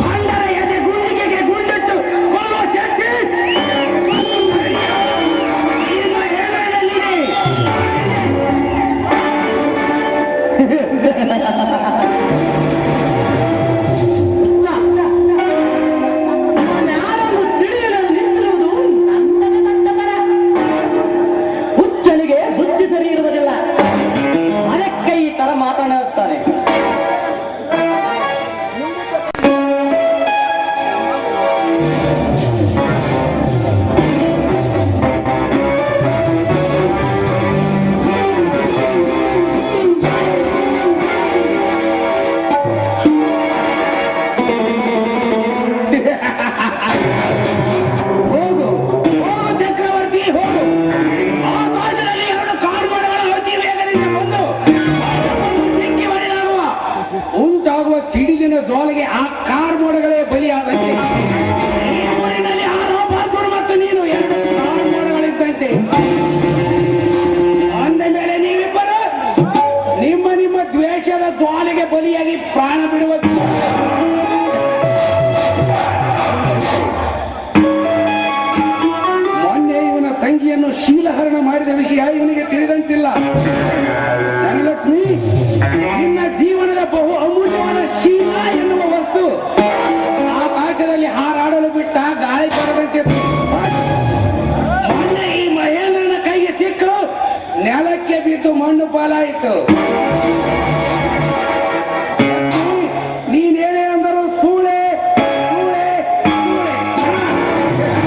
ಪಾಂಡರ ಎದೆ ಗುಂಡಿಗೆಗೆ ಗುಂಡಿಟ್ಟು ಕೊಲ್ಲುವ ಶಕ್ತಿ ನಿಮ್ಮ ಹೆಗಲಲ್ಲಿದೆ. ನಾನನ್ನು ತಿಳಿಯಲು ನಿಂತಿರುವುದು ನಂದನ ನಂದಕರ. ಹುಚ್ಚನಿಗೆ ಬುದ್ಧಿ ಸರಿ ಇರುವುದಿಲ್ಲ, ಅದಕ್ಕೆ ಈ ತರ ಮಾತನಾಡುತ್ತಾನೆ. ಹೋಗು ಹೋಗು ಚಕ್ರವರ್ತಿ, ಹೋಗು. ಆಕಾಶದಲ್ಲಿ ಎರಡು ಕಾರ್ಮೋಡಗಳ ಅತಿ ವೇಗದಿಂದ ಬಂದು ಬೆಂಕಿ ಬರಿದಾಗುವ ಉಂಟಾಗುವ ಸಿಡಿಲಿನ ಜ್ವಾಲೆಗೆ ಆ ಕಾರ್ಮೋಡಗಳೇ ಬಲಿಯಾದಂತೆ ಈ ಊರಿನಲ್ಲಿ ಆರೋಪಾತುರು ಮತ್ತು ನೀನು ಎರಡು ಕಾರ್ಮೋಡಗಳಿದ್ದಂತೆ. ಅಂದ ಮೇಲೆ ನೀವಿಬ್ಬರು ನಿಮ್ಮ ನಿಮ್ಮ ದ್ವೇಷದ ಜ್ವಾಲೆಗೆ ಬಲಿಯಾಗಿ ಪ್ರಾಣ ಬಿಡುವುದು. ಮೊನ್ನೆ ಇವನ ತಂಗಿಯನ್ನು ಶೀಲಹರಣ ಮಾಡಿದ ವಿಷಯ ಇವನಿಗೆ ತಿಳಿದಂತಿಲ್ಲ. ಧನಲಕ್ಷ್ಮಿ, ನಿನ್ನ ಜೀವನದ ಬಹು ಅಮೂಲ್ಯವಾದ ಶೀಲ ಎನ್ನುವ ವಸ್ತು ಆಕಾಶದಲ್ಲಿ ಹಾರಾಡಲು ಬಿಟ್ಟ ಗಾಳಿ ಬರದಂತೆ ಮೊನ್ನೆ ಈ ಮಹೇಂದ್ರನ ಕೈಗೆ ಸಿಕ್ಕು ನೆಲಕ್ಕೆ ಬಿದ್ದು ಮಣ್ಣು ಪಾಲಾಯಿತು.